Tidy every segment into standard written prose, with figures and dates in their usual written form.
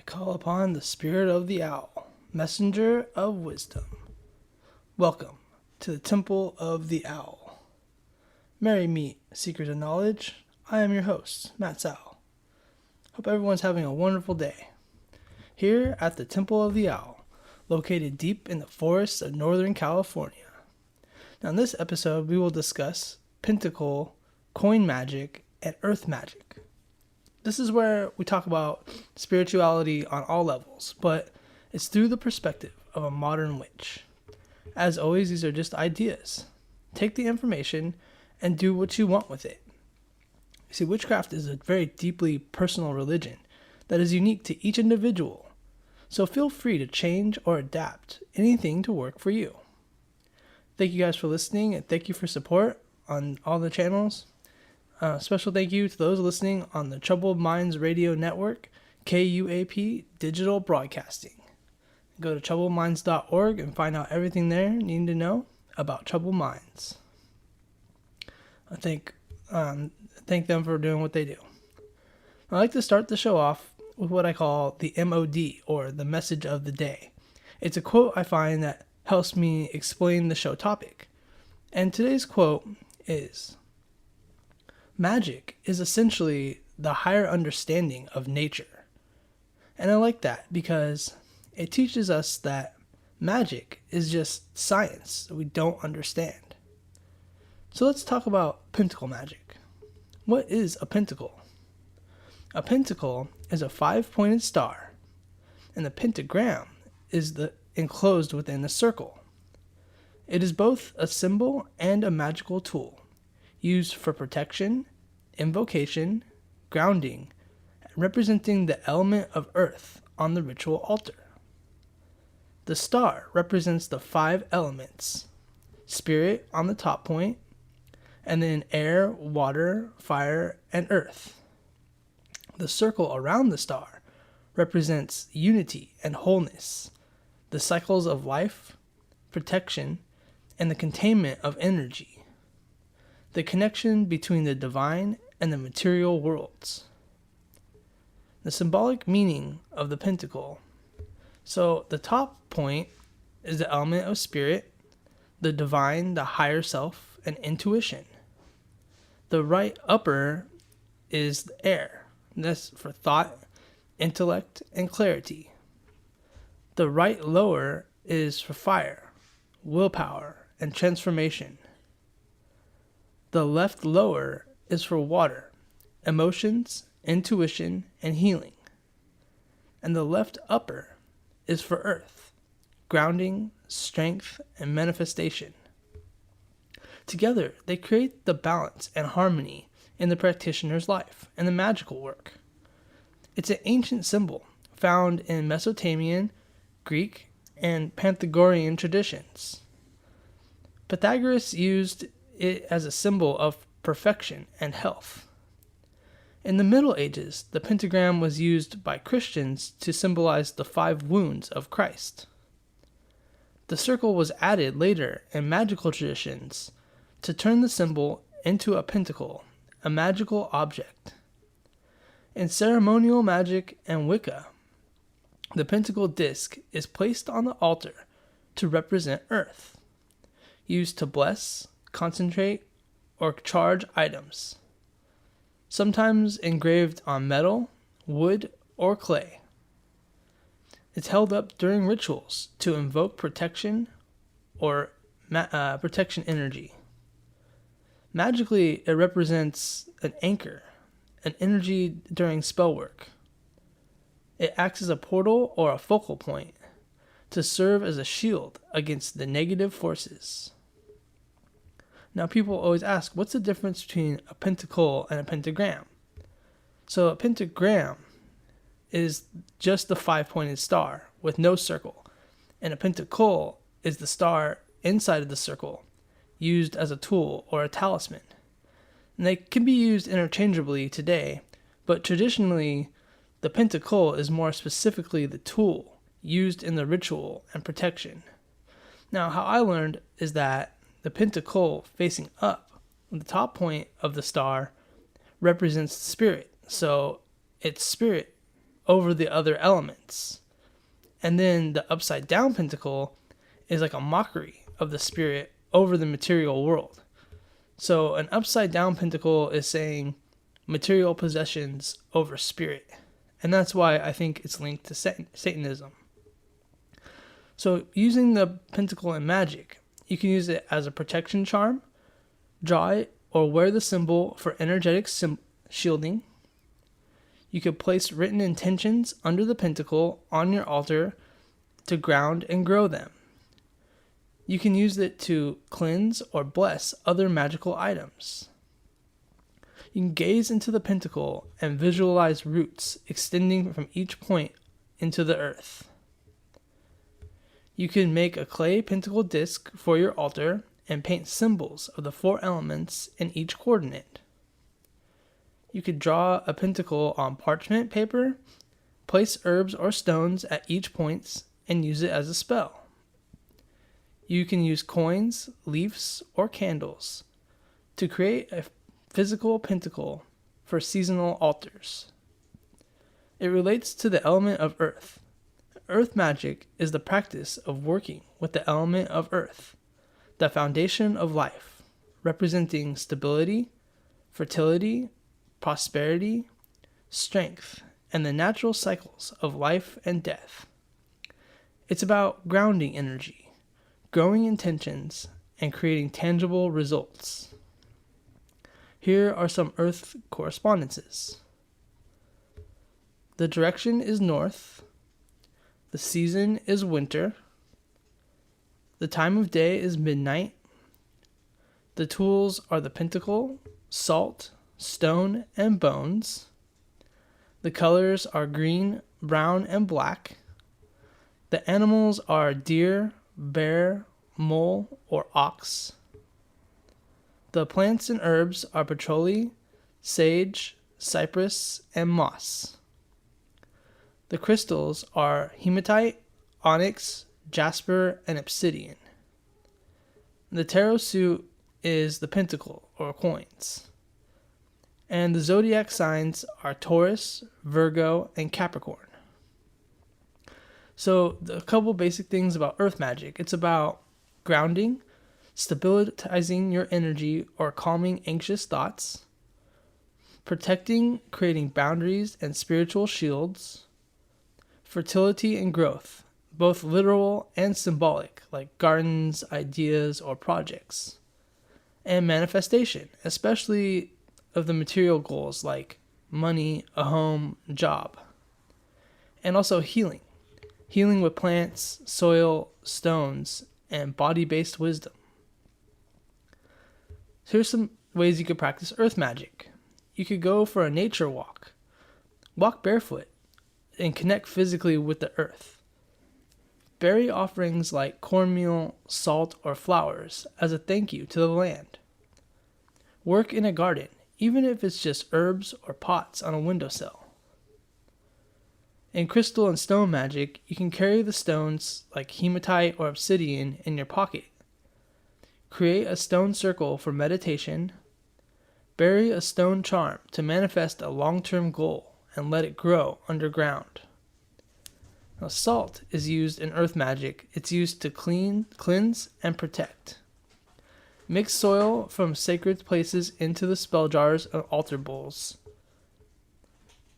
call upon the spirit of the owl, messenger of wisdom. Welcome to the Temple of the Owl. Merry meet, seekers of knowledge. I am your host, Matt Sal. Hope everyone's having a wonderful day. Here at the Temple of the Owl, located deep in the forests of Northern California. Now in this episode, we will discuss pentacle, coin magic, and earth magic. This is where we talk about spirituality on all levels, but it's through the perspective of a modern witch. As always, these are just ideas. Take the information and do what you want with it. You see, witchcraft is a very deeply personal religion that is unique to each individual, so feel free to change or adapt anything to work for you. Thank you guys for listening, and thank you for support on all the channels. Special thank you to those listening on the Troubled Minds Radio Network, KUAP Digital Broadcasting. Go to troubledminds.org and find out everything there you need to know about Troubled Minds. I thank them for doing what they do. I like to start the show off with what I call the MOD, or the message of the day. It's a quote I find that helps me explain the show topic. And today's quote is, "Magic is essentially the higher understanding of nature." And I like that because it teaches us that magic is just science that we don't understand. So let's talk about pentacle magic. What is a pentacle? A pentacle is a 5-pointed star, and the pentagram is enclosed within a circle. It is both a symbol and a magical tool, used for protection, invocation, grounding, representing the element of earth on the ritual altar. The star represents the 5 elements: spirit on the top point, and then air, water, fire, and earth. The circle around the star represents unity and wholeness, the cycles of life, protection, and the containment of energy, the connection between the divine and the material worlds. The symbolic meaning of the pentacle. So the top point is the element of spirit, the divine, the higher self, and intuition. The right upper is the air. That's for thought, intellect, and clarity. The right lower is for fire, willpower, and transformation. The left lower is for water, emotions, intuition, and healing. And the left upper is for earth, grounding, strength, and manifestation. Together, they create the balance and harmony in the practitioner's life and the magical work. It's an ancient symbol found in Mesopotamian, Greek, and Pythagorean traditions. Pythagoras used it as a symbol of perfection and health. In the Middle Ages, the pentagram was used by Christians to symbolize the 5 wounds of Christ. The circle was added later in magical traditions to turn the symbol into a pentacle, a magical object. In ceremonial magic and Wicca, the pentacle disc is placed on the altar to represent earth, used to bless, concentrate, or charge items, sometimes engraved on metal, wood, or clay. It's held up during rituals to invoke protection or protection energy. Magically, it represents an anchor, an energy during spell work. It acts as a portal or a focal point to serve as a shield against the negative forces. Now, people always ask, what's the difference between a pentacle and a pentagram? So a pentagram is just the 5-pointed star with no circle, and a pentacle is the star inside of the circle, used as a tool or a talisman. And they can be used interchangeably today, but traditionally, the pentacle is more specifically the tool used in the ritual and protection. Now, how I learned is that the pentacle facing up, the top point of the star, represents spirit. So it's spirit over the other elements. And then the upside down pentacle is like a mockery of the spirit over the material world. So an upside down pentacle is saying material possessions over spirit. And that's why I think it's linked to Satanism. So using the pentacle in magic, you can use it as a protection charm, draw it, or wear the symbol for energetic shielding. You could place written intentions under the pentacle on your altar to ground and grow them. You can use it to cleanse or bless other magical items. You can gaze into the pentacle and visualize roots extending from each point into the earth. You can make a clay pentacle disc for your altar and paint symbols of the 4 elements in each coordinate. You could draw a pentacle on parchment paper, place herbs or stones at each point, and use it as a spell. You can use coins, leaves, or candles to create a physical pentacle for seasonal altars. It relates to the element of earth. Earth magic is the practice of working with the element of earth, the foundation of life, representing stability, fertility, prosperity, strength, and the natural cycles of life and death. It's about grounding energy, growing intentions, and creating tangible results. Here are some earth correspondences. The direction is north. The season is winter. The time of day is midnight. The tools are the pentacle, salt, stone, and bones. The colors are green, brown, and black. The animals are deer, bear, mole, or ox. The plants and herbs are patchouli, sage, cypress, and moss. The crystals are hematite, onyx, jasper, and obsidian. The tarot suit is the pentacle, or coins. And the zodiac signs are Taurus, Virgo, and Capricorn. So a couple basic things about earth magic. It's about grounding, stabilizing your energy or calming anxious thoughts, protecting, creating boundaries and spiritual shields, fertility and growth, both literal and symbolic, like gardens, ideas, or projects, and manifestation, especially of the material goals like money, a home, job, and also healing with plants, soil, stones, and body-based wisdom. Here's some ways you could practice earth magic. You could go for a nature walk barefoot, and connect physically with the earth. Bury offerings like cornmeal, salt, or flowers as a thank you to the land. Work in a garden, even if it's just herbs or pots on a windowsill. In crystal and stone magic, you can carry the stones like hematite or obsidian in your pocket. Create a stone circle for meditation. Bury a stone charm to manifest a long-term goal and let it grow underground. Now, salt is used in earth magic. It's used to cleanse, and protect. Mix soil from sacred places into the spell jars and altar bowls.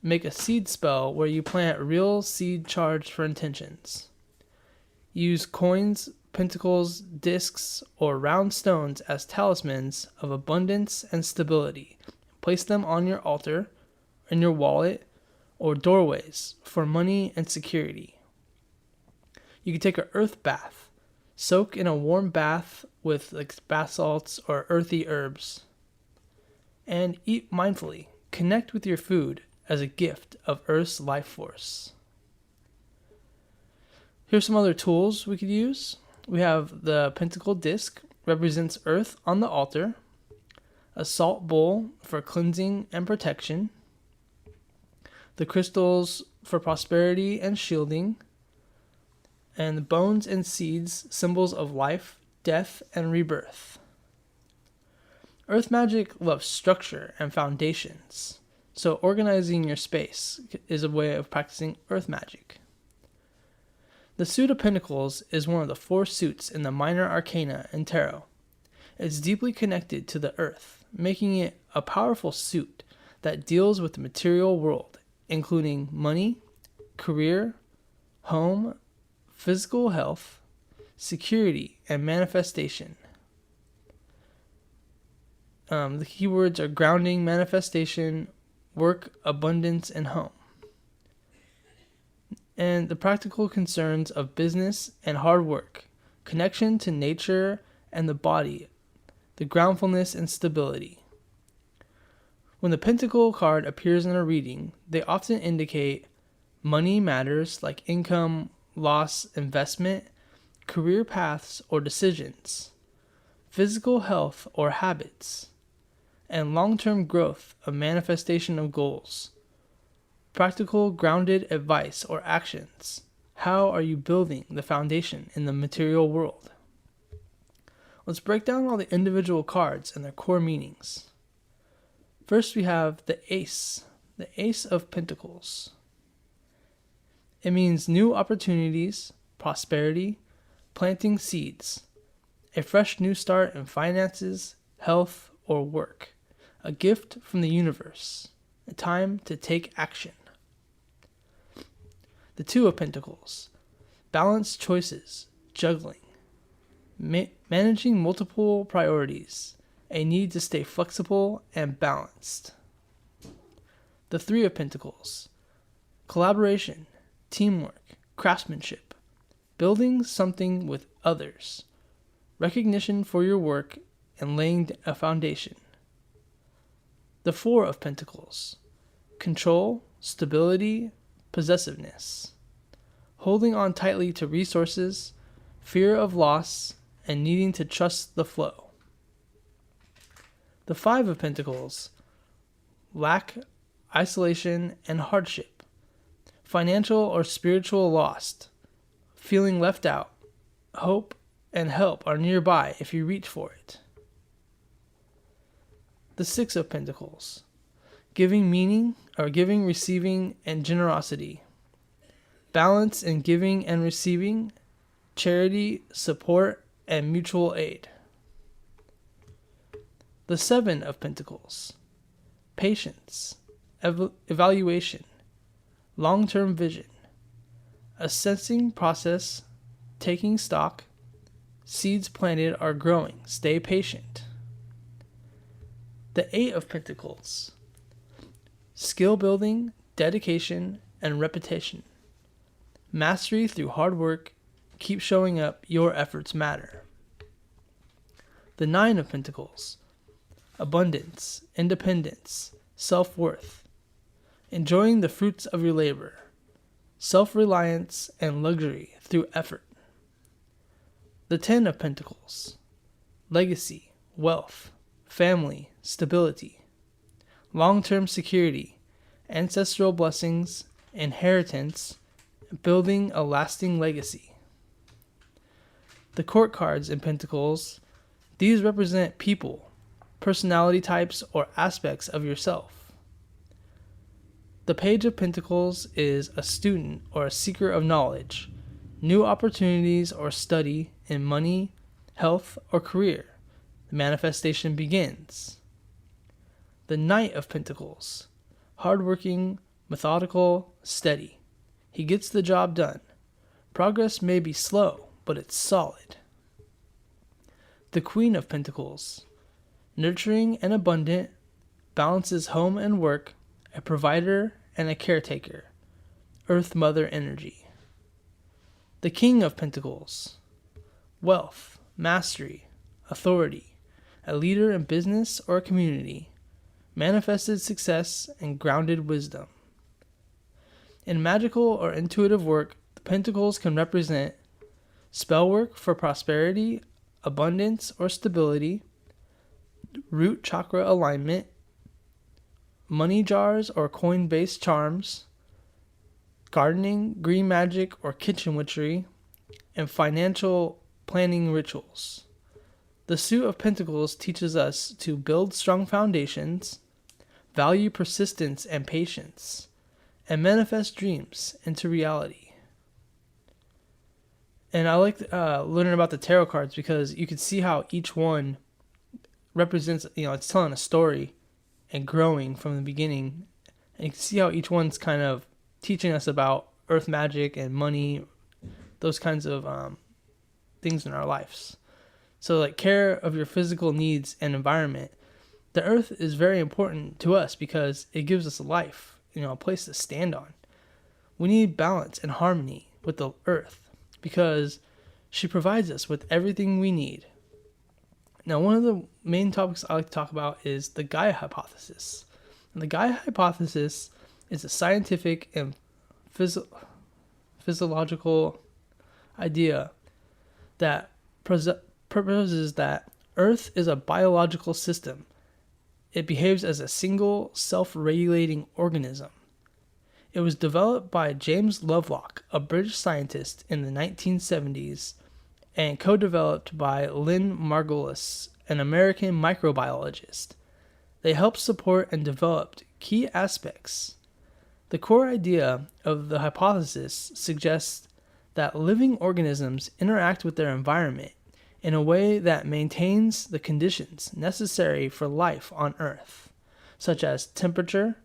Make a seed spell where you plant real seed charged for intentions. Use coins, pentacles, discs, or round stones as talismans of abundance and stability. Place them on your altar, in your wallet, or doorways for money and security. You can take an earth bath. Soak in a warm bath with bath salts or earthy herbs. And eat mindfully. Connect with your food as a gift of Earth's life force. Here's some other tools we could use. We have the pentacle disc, represents Earth on the altar. A salt bowl for cleansing and protection. The crystals for prosperity and shielding. And the bones and seeds, symbols of life, death, and rebirth. Earth magic loves structure and foundations. So organizing your space is a way of practicing earth magic. The suit of pentacles is one of the 4 suits in the minor arcana in tarot. It's deeply connected to the earth, making it a powerful suit that deals with the material world, including money, career, home, physical health, security, and manifestation. The keywords are grounding, manifestation, work, abundance, and home. And the practical concerns of business and hard work, connection to nature and the body, the groundfulness and stability. When the Pentacle card appears in a reading, they often indicate money matters like income, loss, investment, career paths or decisions, physical health or habits, and long-term growth, a manifestation of goals. Practical, grounded advice or actions. How are you building the foundation in the material world? Let's break down all the individual cards and their core meanings. First, we have the Ace of Pentacles. It means new opportunities, prosperity, planting seeds, a fresh new start in finances, health, or work, a gift from the universe, a time to take action. The Two of Pentacles, balanced choices, juggling, managing multiple priorities, a need to stay flexible and balanced. The Three of Pentacles, collaboration, teamwork, craftsmanship, building something with others, recognition for your work, and laying a foundation. The Four of Pentacles, control, stability, possessiveness, holding on tightly to resources, fear of loss, and needing to trust the flow. The Five of Pentacles, lack, isolation, and hardship, financial or spiritual loss, feeling left out, hope and help are nearby if you reach for it. The Six of Pentacles, giving meaning or giving, receiving, and generosity, balance in giving and receiving, charity, support, and mutual aid. The Seven of Pentacles, patience, evaluation, long-term vision, assessing process, taking stock, seeds planted are growing, stay patient. The Eight of Pentacles, skill building, dedication, and repetition, mastery through hard work, keep showing up, your efforts matter. The Nine of Pentacles, abundance, independence, self-worth, enjoying the fruits of your labor, self-reliance, and luxury through effort. The Ten of Pentacles, legacy, wealth, family, stability, long-term security, ancestral blessings, inheritance, building a lasting legacy. The Court cards in Pentacles, these represent people, personality types, or aspects of yourself. The Page of Pentacles is a student or a seeker of knowledge, new opportunities or study in money, health, or career. The manifestation begins. The Knight of Pentacles, hardworking, methodical, steady. He gets the job done. Progress may be slow, but it's solid. The Queen of Pentacles, nurturing and abundant, balances home and work, a provider and a caretaker, Earth Mother energy. The King of Pentacles, wealth, mastery, authority, a leader in business or community, manifested success and grounded wisdom. In magical or intuitive work, the pentacles can represent spell work for prosperity, abundance, or stability, root chakra alignment, money jars or coin-based charms, gardening, green magic, or kitchen witchery, and financial planning rituals. The Suit of Pentacles teaches us to build strong foundations, value persistence and patience, and manifest dreams into reality. And I like learning about the tarot cards because you can see how each one represents, it's telling a story and growing from the beginning. And you can see how each one's kind of teaching us about earth magic and money, those kinds of things in our lives. So like care of your physical needs and environment. The earth is very important to us because it gives us a life, a place to stand on. We need balance and harmony with the earth because she provides us with everything we need. Now, one of the main topics I like to talk about is the Gaia hypothesis. And the Gaia hypothesis is a scientific and physiological idea that proposes that Earth is a biological system. It behaves as a single, self-regulating organism. It was developed by James Lovelock, a British scientist in the 1970s, and co-developed by Lynn Margulis, an American microbiologist. They helped support and developed key aspects. The core idea of the hypothesis suggests that living organisms interact with their environment in a way that maintains the conditions necessary for life on Earth, such as temperature,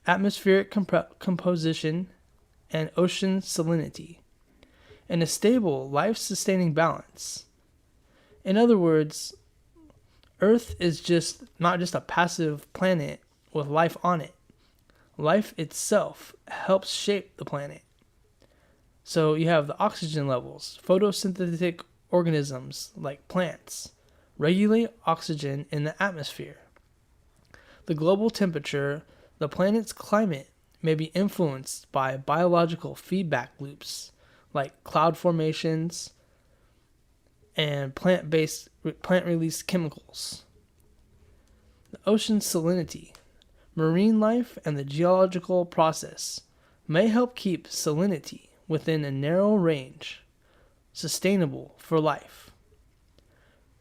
atmospheric composition, and ocean salinity, in a stable, life-sustaining balance. In other words, Earth is not just a passive planet with life on it. Life itself helps shape the planet. So you have the oxygen levels. Photosynthetic organisms, like plants, regulate oxygen in the atmosphere. The global temperature, the planet's climate, may be influenced by biological feedback loops, like cloud formations and plant-released chemicals. The ocean salinity, marine life, and the geological process may help keep salinity within a narrow range, sustainable for life.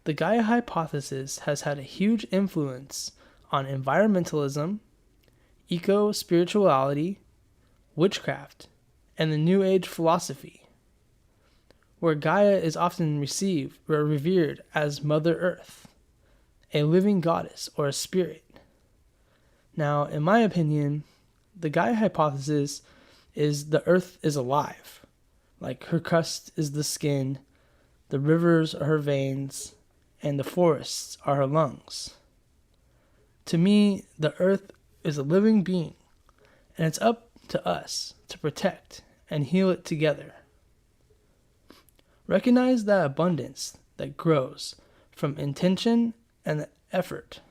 The Gaia hypothesis has had a huge influence on environmentalism, eco-spirituality, witchcraft, and the New Age philosophy, where Gaia is often revered as Mother Earth, a living goddess or a spirit. Now, in my opinion, the Gaia hypothesis is the Earth is alive. Like her crust is the skin, the rivers are her veins, and the forests are her lungs. To me, the Earth is a living being, and it's up to us to protect and heal it together. Recognize that abundance that grows from intention and effort.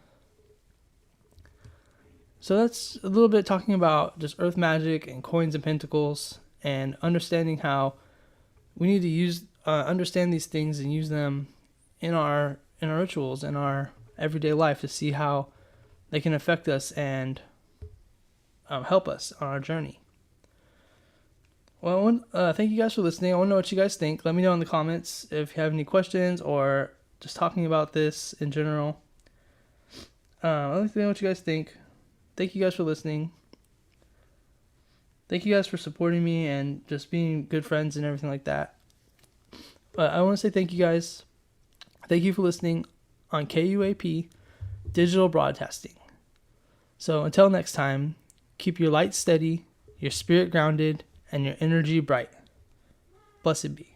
So that's a little bit talking about just earth magic and coins and pentacles, and understanding how we need to understand these things and use them in our rituals, in our everyday life, to see how they can affect us and help us on our journey. Well, thank you guys for listening. I want to know what you guys think. Let me know in the comments if you have any questions or just talking about this in general. Let me know what you guys think. Thank you guys for listening. Thank you guys for supporting me and just being good friends and everything like that. I want to say thank you guys. Thank you for listening on KUAP Digital Broadcasting. So until next time, keep your light steady, your spirit grounded, and your energy bright. Blessed be.